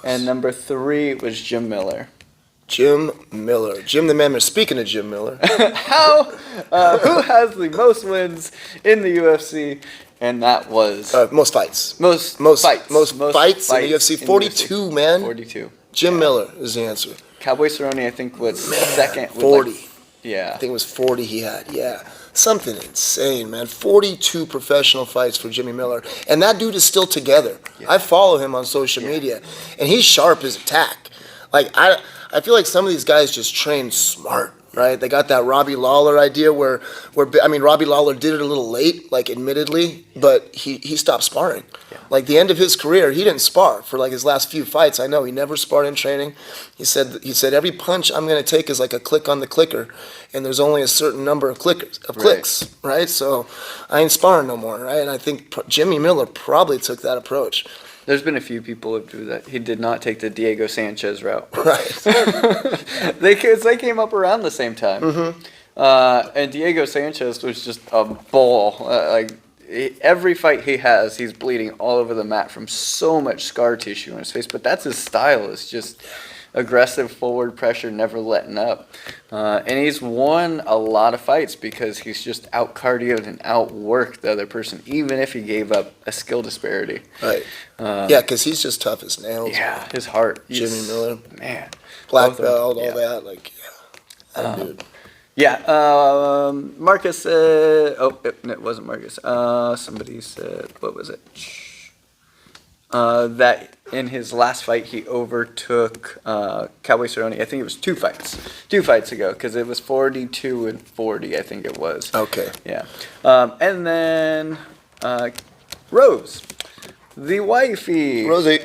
A: and number 3 was Jim Miller.
B: Jim Miller. Jim the Man. Speaking of Jim Miller.
A: Who has the most wins in the UFC? And that was...
B: most fights.
A: Most fights.
B: Most fights in the UFC. 42, man.
A: 42.
B: Jim Miller is the answer.
A: Cowboy Cerrone, I think, was second.
B: 40.
A: Yeah.
B: I think it was 40 he had. Yeah. Something insane, man. 42 professional fights for Jimmy Miller. And that dude is still together. Yeah. I follow him on social media. And he's sharp as a tack. I feel like some of these guys just train smart, right? They got that Robbie Lawler idea where Robbie Lawler did it a little late, like admittedly, but he stopped sparring. Yeah. Like the end of his career, he didn't spar for like his last few fights. I know he never sparred in training. He said every punch I'm going to take is like a click on the clicker, and there's only a certain number of clicks, right? So I ain't sparring no more, right? And I think Jimmy Miller probably took that approach.
A: There's been a few people who do that. He did not take the Diego Sanchez route.
B: Right.
A: they came up around the same time. Mm-hmm. And Diego Sanchez was just a ball. Every fight he has, he's bleeding all over the mat from so much scar tissue on his face. But that's his style. It's just aggressive forward pressure, never letting up. And he's won a lot of fights because he's just out-cardioed and outworked the other person, even if he gave up a skill disparity.
B: Right. Yeah, because he's just tough as nails.
A: Yeah, his heart.
B: Jimmy Miller.
A: Man.
B: Black belt, all that. Like, yeah. That dude.
A: Yeah, Marcus said, it wasn't Marcus. Somebody said, what was it? That in his last fight he overtook Cowboy Cerrone. I think it was two fights ago, because it was 42-40, I think it was.
B: Okay.
A: Yeah. And then Rose. The wifey.
B: Rosie.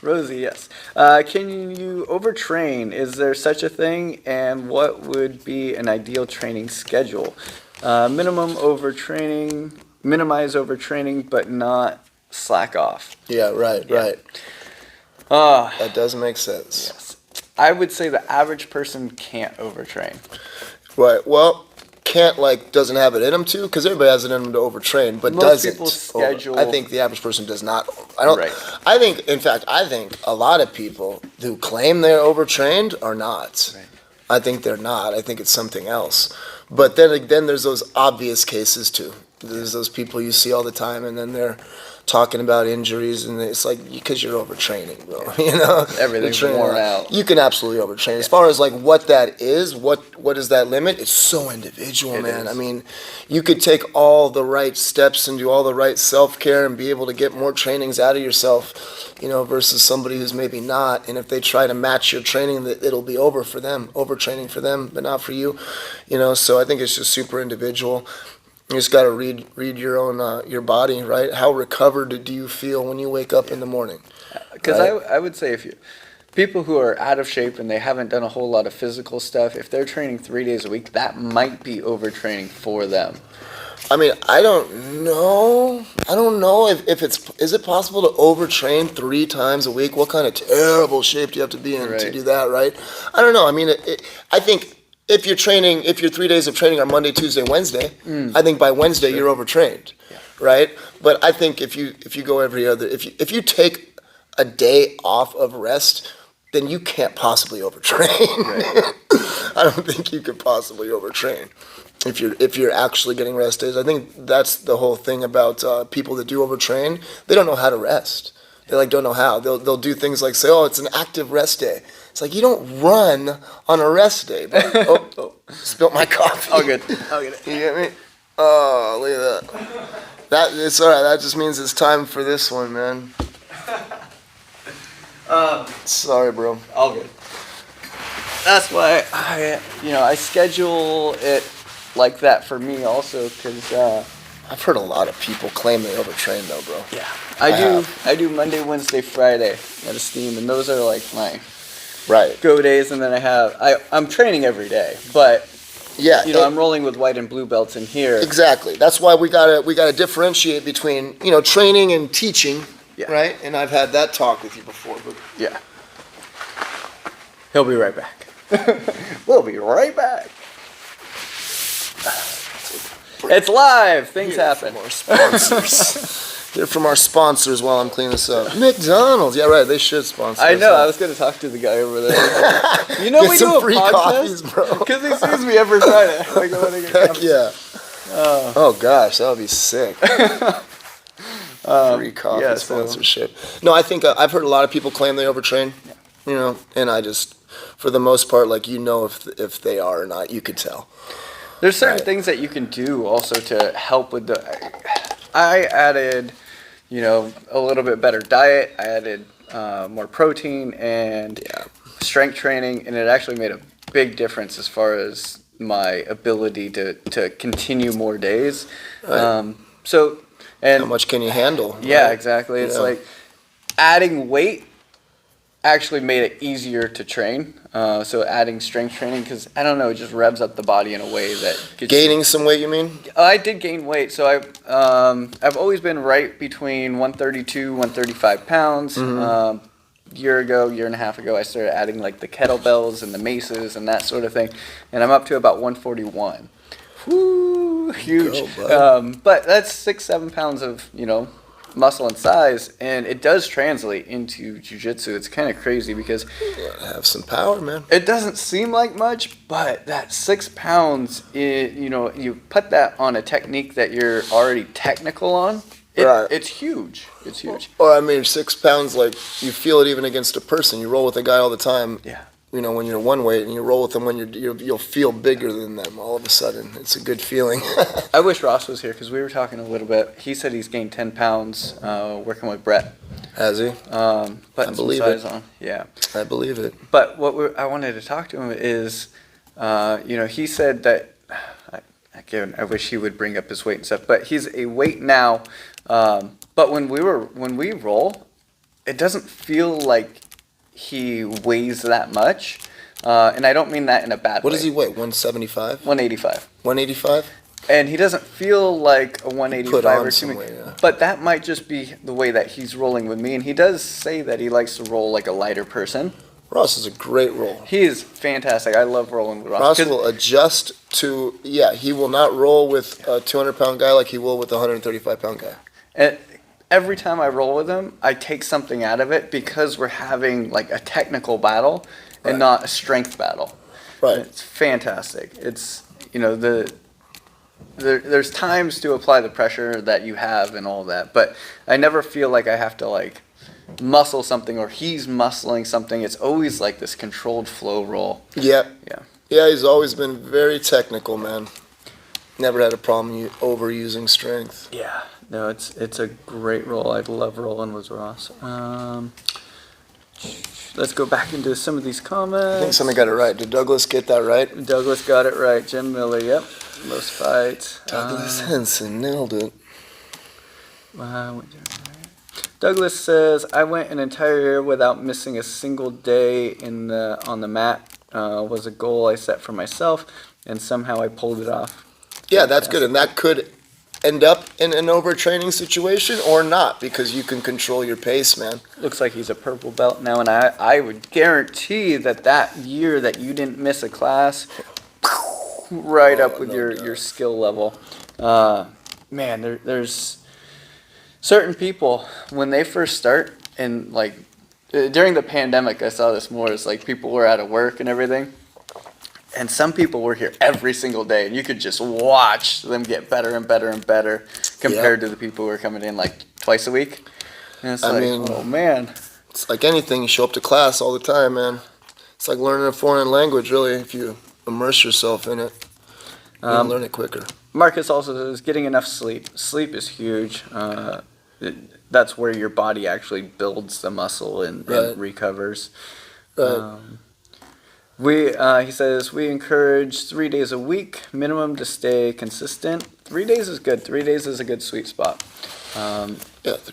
A: Rosie, yes. Can you overtrain? Is there such a thing? And what would be an ideal training schedule? Minimize overtraining, but not slack off.
B: Yeah, right. That does make sense.
A: Yes. I would say the average person can't overtrain.
B: Right. Well, doesn't have it in them to, because everybody has it in them to overtrain, but
A: most
B: doesn't.
A: People schedule.
B: I think the average person does not. Right. I think a lot of people who claim they're overtrained are not. Right. I think they're not. I think it's something else. But then there's those obvious cases too. There's those people you see all the time, and then they're talking about injuries, and it's like, because you're overtraining, bro. You know,
A: everything's worn out.
B: You can absolutely overtrain. As far as like what that is, what is that limit? It's so individual, man. I mean, you could take all the right steps and do all the right self-care and be able to get more trainings out of yourself, you know, versus somebody who's maybe not. And if they try to match your training, it'll be overtraining for them, but not for you. You know, so I think it's just super individual. You just got to read your own your body, right? How recovered do you feel when you wake up in the morning?
A: Because I would say people who are out of shape and they haven't done a whole lot of physical stuff, if they're training 3 days a week, that might be overtraining for them.
B: I mean, I don't know if is it possible to overtrain 3 times a week? What kind of terrible shape do you have to be in to do that, right? I don't know. I mean, I think if your 3 days of training are Monday, Tuesday, Wednesday, I think by Wednesday you're overtrained, right? But I think if you go every other, if you take a day off of rest, then you can't possibly overtrain. Right. I don't think you could possibly overtrain if you're actually getting rest days. I think that's the whole thing about people that do overtrain. They don't know how to rest. They don't know how. They'll do things like say, oh, it's an active rest day. It's like, you don't run on a rest day. Spilt my coffee.
A: All good. I'll get it.
B: You get me? Oh, look at that. It's all right. That just means it's time for this one, man. Sorry, bro.
A: All good. That's why I schedule it like that for me also, because
B: I've heard a lot of people claim they overtrain though, bro.
A: Yeah, I do Monday, Wednesday, Friday at Esteem, and those are like my go days. And then I'm training every day, but I'm rolling with white and blue belts in here.
B: Exactly. That's why we gotta differentiate between training and teaching, right? And I've had that talk with you before, but
A: he'll be right back. We'll be right back. It's live. Things happen.
B: From our sponsors. They're from our sponsors while I'm cleaning this up. McDonald's. Yeah, right. They should sponsor us.
A: I know. I was going to talk to the guy over there. We do a
B: free coffees, bro.
A: Because he sees me every Friday. I go in and get coffee.
B: Yeah. Oh, gosh. That would be sick. Free coffee sponsorship. No, I think I've heard a lot of people claim they overtrain. And I just, for the most part, if they are or not, you could tell.
A: There's certain things that you can do also to help with I added, a little bit better diet. I added more protein and strength training, and it actually made a big difference as far as my ability to continue more days.
B: Right.
A: And
B: how much can you handle?
A: Yeah,
B: right?
A: exactly. It's like adding weight actually made it easier to train. So adding strength training, because I don't know, it just revs up the body in a way that gets
B: Gaining some weight, you mean?
A: I did gain weight, so I've always been right between 132, 135 pounds. Year and a half ago, I started adding like the kettlebells and the maces and that sort of thing, and I'm up to about 141. Woo, huge. But that's 6-7 pounds of muscle and size, and it does translate into jiu-jitsu. It's kind of crazy because
B: have some power, man.
A: It doesn't seem like much, but that 6 pounds, you put that on a technique that you're already technical on. It's huge. It's huge.
B: Or I mean, 6 pounds, like you feel it even against a person. You roll with a guy all the time.
A: Yeah.
B: When you're one weight and you roll with them when you'll feel bigger than them all of a sudden. It's a good feeling.
A: I wish Ross was here because we were talking a little bit. He said he's gained 10 pounds working with Brett.
B: Has he?
A: Putting some size on. Yeah.
B: I believe it.
A: But I wanted to talk to him is, he said that, I wish he would bring up his weight and stuff, but he's a weight now. But when we roll, it doesn't feel like he weighs that much, and I don't mean that in a bad way.
B: What does he weigh? 175?
A: 185.
B: 185?
A: And he doesn't feel like a 185 or
B: some
A: two.
B: weight, yeah.
A: But that might just be the way that he's rolling with me, and he does say that he likes to roll like a lighter person.
B: Ross is a great roll.
A: He is fantastic. I love rolling with Ross.
B: Ross will adjust to, he will not roll with a 200-pound guy like he will with a 135-pound guy.
A: And every time I roll with him, I take something out of it because we're having like a technical battle and not a strength battle.
B: Right.
A: And it's fantastic. It's, there's times to apply the pressure that you have and all that, but I never feel like I have to like muscle something or he's muscling something. It's always like this controlled flow roll.
B: Yep.
A: Yeah.
B: Yeah, he's always been very technical, man. Never had a problem overusing strength.
A: Yeah. No, it's a great roll. I love rolling with Ross. Let's go back into some of these comments.
B: I think somebody got it right. Did Douglas get that right?
A: Douglas got it right. Jim Miller, yep. Most fights.
B: Douglas Henson nailed it.
A: Douglas says, I went an entire year without missing a single day on the mat. Was a goal I set for myself, and somehow I pulled it off.
B: Yeah, that's good. And that could end up in an overtraining situation or not, because you can control your pace, man.
A: Looks like he's a purple belt now, and I would guarantee that year that you didn't miss a class, right up with your skill level. Man, there's certain people, when they first start, and like during the pandemic, I saw this more, it's like people were out of work and everything. And some people were here every single day, and you could just watch them get better and better and better compared to the people who were coming in like twice a week. And it's oh man.
B: It's like anything, you show up to class all the time, man. It's like learning a foreign language, really, if you immerse yourself in it. You can learn it quicker.
A: Marcus also says getting enough sleep. Sleep is huge. That's where your body actually builds the muscle and recovers.
B: Right.
A: He says, we encourage 3 days a week minimum to stay consistent. 3 days is good. 3 days is a good sweet spot.
B: 3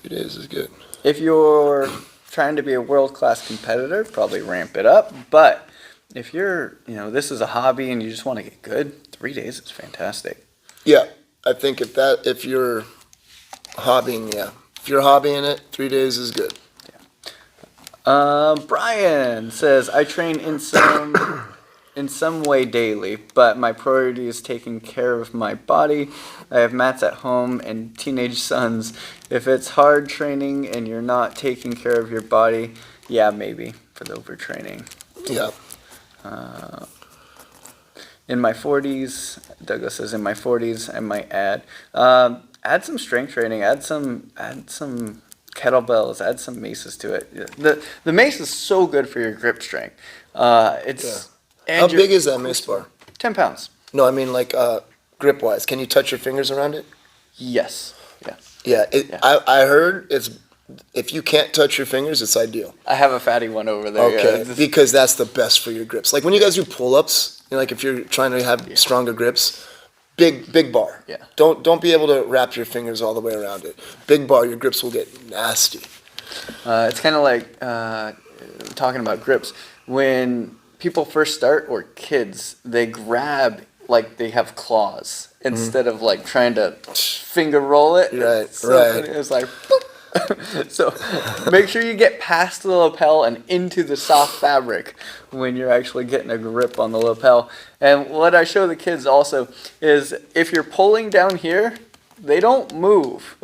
B: days is good.
A: If you're trying to be a world-class competitor, probably ramp it up. But if you're, this is a hobby and you just want to get good, 3 days is fantastic.
B: Yeah, I think if you're hobbying, if you're hobbying it, 3 days is good.
A: Brian says, I train in some way daily, but my priority is taking care of my body. I have mats at home and teenage sons. If it's hard training and you're not taking care of your body, maybe for the overtraining.
B: Yeah.
A: In my 40s, Douglas says, in my 40s, I might add some strength training, add some kettlebells, add some maces to it. The mace is so good for your grip strength. How
B: big is that mace bar?
A: 10 pounds.
B: No, I mean like grip wise. Can you touch your fingers around it?
A: Yes.
B: Yeah. I heard it's if you can't touch your fingers, it's ideal.
A: I have a fatty one over there.
B: Okay, because that's the best for your grips. Like when you guys do pull-ups, like if you're trying to have stronger grips, big bar.
A: Yeah.
B: Don't be able to wrap your fingers all the way around it. Big bar, your grips will get nasty.
A: It's kind of like talking about grips. When people first start, or kids, they grab like they have claws instead of like trying to finger roll it.
B: Right,
A: It's like, boop. So make sure you get past the lapel and into the soft fabric when you're actually getting a grip on the lapel. And what I show the kids also is if you're pulling down here, they don't move.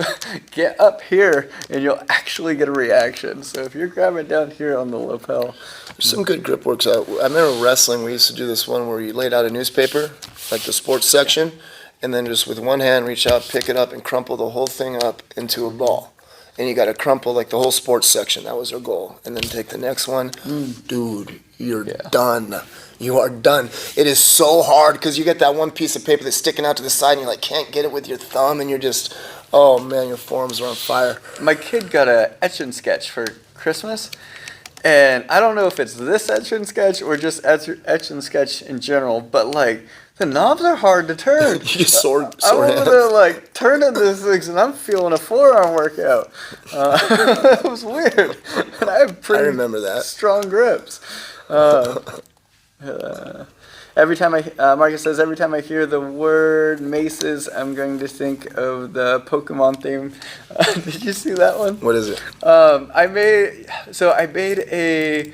A: Get up here and you'll actually get a reaction. So if you're grabbing down here on the lapel.
B: There's some good grip works out. I remember wrestling, we used to do this one where you laid out a newspaper, like the sports section, and then just with one hand reach out, pick it up, and crumple the whole thing up into a ball. And you got to crumple like the whole sports section. That was our goal. And then take the next one. Dude, you're done. You are done. It is so hard because you get that one piece of paper that's sticking out to the side and you like can't get it with your thumb and you're just, oh man, your forearms are on fire.
A: My kid got a etch and sketch for Christmas. And I don't know if it's this etch and sketch or just etch and sketch in general, but like the knobs are hard to turn.
B: You just sore
A: I'm over
B: hands.
A: there like turning these things, and I'm feeling a forearm workout. It was weird. And I have pretty
B: remember that.
A: strong grips. Every time Marcus says, every time I hear the word maces, I'm going to think of the Pokemon theme. Did you see that one?
B: What is it?
A: I made a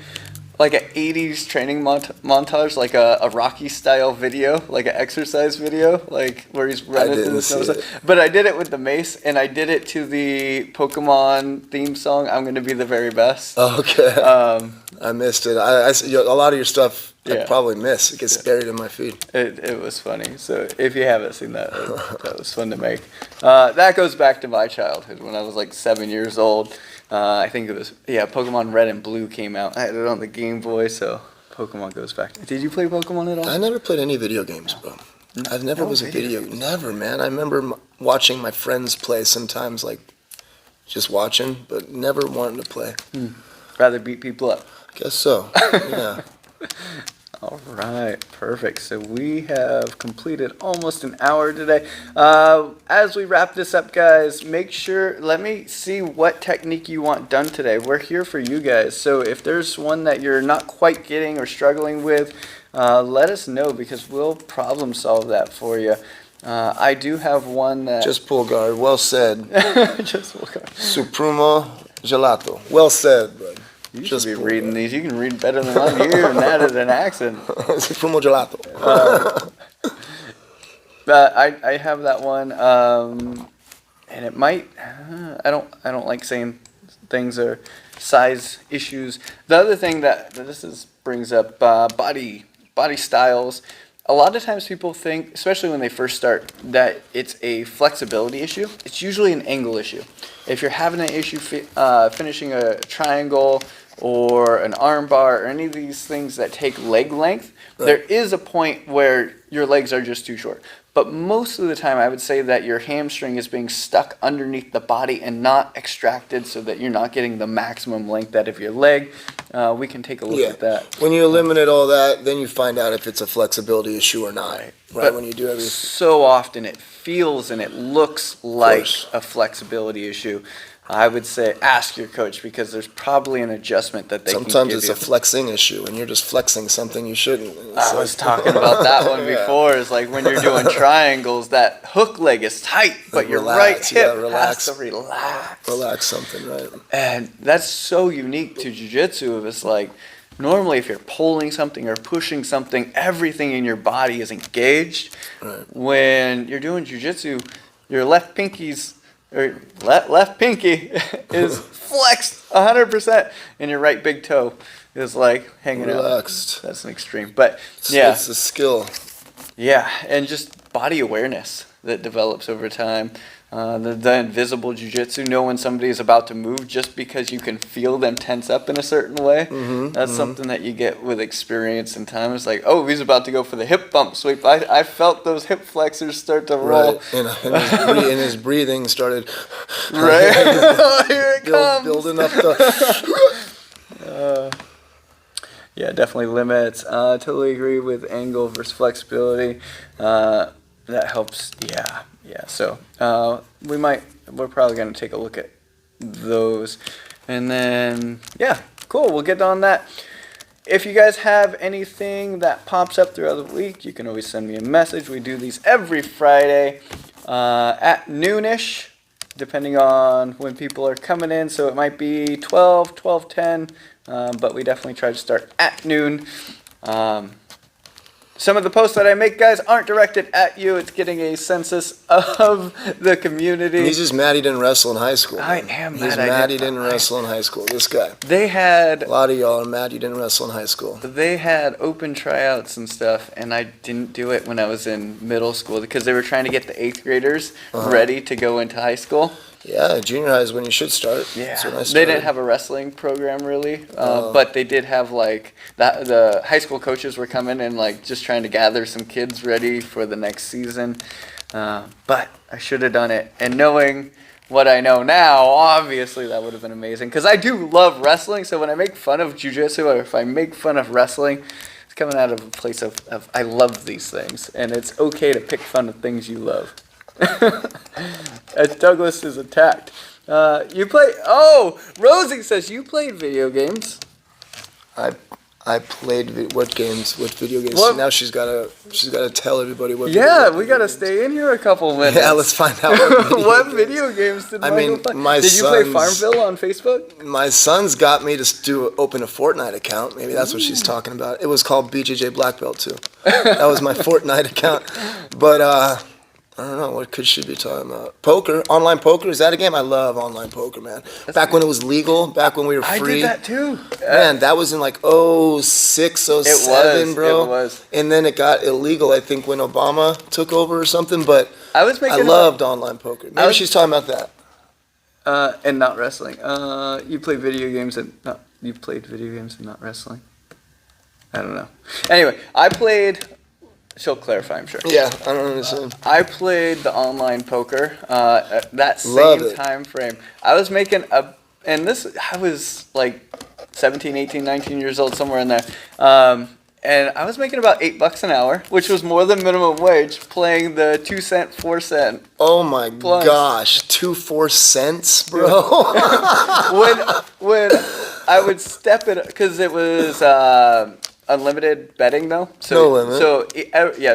A: like an 80s training montage, like a Rocky style video, like an exercise video, like where he's running through the snow. But I did it with the mace, and I did it to the Pokemon theme song, I'm Gonna Be the Very Best.
B: Okay. I missed it. A lot of your stuff I probably miss. It gets buried in my feed.
A: It was funny. So if you haven't seen that, that was fun to make. That goes back to my childhood when I was like 7 years old. I think it was, Pokemon Red and Blue came out. I had it on the Game Boy, so Pokemon goes back. Did you play Pokemon at all?
B: I never played any video games, bro. I've never was a video. Never, man. I remember watching my friends play sometimes, like just watching, but never wanting to play.
A: Rather beat people up.
B: Guess so. Yeah.
A: All right, perfect. So we have completed almost an hour today. As we wrap this up, guys, let me see what technique you want done today. We're here for you guys. So if there's one that you're not quite getting or struggling with, let us know because we'll problem solve that for you. I do have one that...
B: Just pull guard. Well said.
A: Just pull guard.
B: Supremo gelato. Well said, bud.
A: You should be reading these. You can read better than I'm hearing that as an accent.
B: Supremo gelato.
A: But I have that one, and it might. I don't like saying things are size issues. The other thing that brings up body styles. A lot of times people think, especially when they first start, that it's a flexibility issue. It's usually an angle issue. If you're having an issue finishing a triangle or an arm bar or any of these things that take leg length, there is a point where your legs are just too short. But most of the time, I would say that your hamstring is being stuck underneath the body and not extracted so that you're not getting the maximum length out of your leg. We can take a look at that.
B: When you eliminate all that, then you find out if it's a flexibility issue or not. Right? When you do everything.
A: So often it feels and it looks like a flexibility issue. I would say ask your coach because there's probably an adjustment that they can give you.
B: Sometimes it's a flexing issue and you're just flexing something you shouldn't.
A: I was talking about that one before. It's like when you're doing triangles, that hook leg is tight, but your right hip has to relax.
B: Relax something, right?
A: And that's so unique to jiu-jitsu. It's like normally if you're pulling something or pushing something, everything in your body is engaged.
B: Right.
A: When you're doing jiu-jitsu, your left pinky is flexed 100%, and your right big toe is like hanging
B: relaxed.
A: Out. That's an extreme, but
B: it's a skill.
A: Yeah, and just body awareness. that develops over time. The invisible jiu-jitsu, know when somebody is about to move just because you can feel them tense up in a certain way. That's something that you get with experience and time. It's like, oh, he's about to go for the hip bump sweep. I felt those hip flexors start to roll.
B: Right, and his breathing started.
A: Right, here it comes.
B: Building up the.
A: Yeah, definitely limits. Totally agree with angle versus flexibility. That helps. Yeah. So we're probably gonna take a look at those, and then cool. We'll get on that. If you guys have anything that pops up throughout the week, you can always send me a message. We do these every Friday at noonish, depending on when people are coming in. So it might be 12:10, but we definitely try to start at noon. Some of the posts that I make, guys, aren't directed at you. It's getting a census of the community.
B: He's just mad he didn't wrestle in high school.
A: I am mad.
B: He's mad he didn't wrestle in high school. This guy.
A: They had...
B: A lot of y'all are mad you didn't wrestle in high school.
A: They had open tryouts and stuff, and I didn't do it when I was in middle school because they were trying to get the 8th graders ready to go into high school.
B: Yeah, junior high is when you should start.
A: Yeah, they didn't have a wrestling program really, but they did have like the high school coaches were coming and like just trying to gather some kids ready for the next season. But I should have done it, and knowing what I know now, obviously that would have been amazing because I do love wrestling. So when I make fun of jiu-jitsu or if I make fun of wrestling, it's coming out of a place of I love these things, and it's okay to pick fun of things you love. As Douglas is attacked. You play... Oh! Rosie says you played video games.
B: I played what games? What video games?
A: What?
B: Now she's gotta tell everybody what.
A: Yeah, we gotta stay in here a couple minutes.
B: Yeah, let's find out.
A: What video games did Michael play? Did you play Farmville on Facebook?
B: My son's got me to open a Fortnite account. Maybe that's what she's talking about. It was called BJJ Black Belt too. That was my Fortnite account. But I don't know, what could she be talking about? Poker, online poker, is that a game? I love online poker, man. Back when it was legal, back when we were free.
A: I did that too.
B: Man, that was in like 06, 07, bro.
A: It was.
B: And then it got illegal, I think, when Obama took over or something, but I loved online poker. Maybe she's talking about that.
A: And not wrestling. You played video games and not wrestling? I don't know. Anyway, I played... She'll clarify, I'm sure.
B: Yeah, I don't understand.
A: I played the online poker that same time frame. I was making I was like 17, 18, 19 years old, somewhere in there. And I was making about $8 an hour, which was more than minimum wage, playing the 2 cent, 4 cent.
B: Oh my gosh, 4 cents, bro.
A: when I would step it, because it was... unlimited betting though. So,
B: no limit.
A: So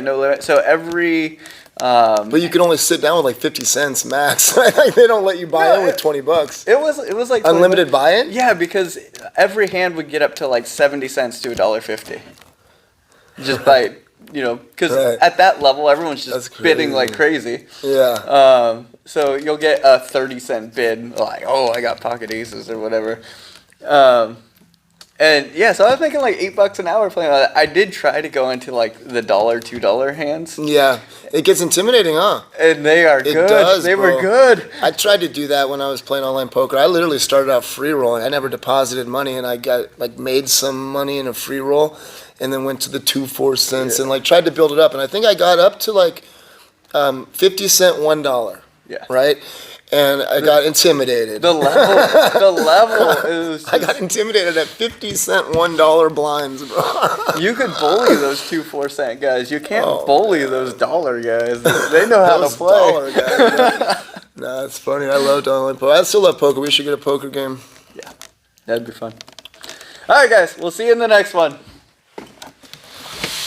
A: no limit. So every.
B: But you can only sit down with like 50 cents max. Like they don't let you buy in with $20.
A: It was like
B: unlimited buy-in.
A: Yeah, because every hand would get up to like 70 cents to $1.50. Just by because at that level everyone's just bidding like crazy.
B: Yeah.
A: So you'll get a 30-cent bid like, oh, I got pocket aces or whatever. And yeah, so I was making like $8 an hour playing that. I did try to go into like the $1, $2 hands.
B: Yeah, it gets intimidating, huh?
A: And they are good.
B: Does,
A: they were good.
B: I tried to do that when I was playing online poker. I literally started out free rolling. I never deposited money, and I got like made some money in a free roll, and then went to the 2 4 cents and like tried to build it up. And I think I got up to like 50 cent $1.
A: Yeah.
B: Right. And I got intimidated.
A: The level is just...
B: I got intimidated at 50 cent $1 blinds, bro.
A: You could bully those 2 4 cent guys. You can't bully those dollar guys. They know how to play.
B: Dollar guys, nah, it's funny. I love online poker. I still love poker. We should get a poker game.
A: Yeah, that'd be fun. All right, guys. We'll see you in the next one.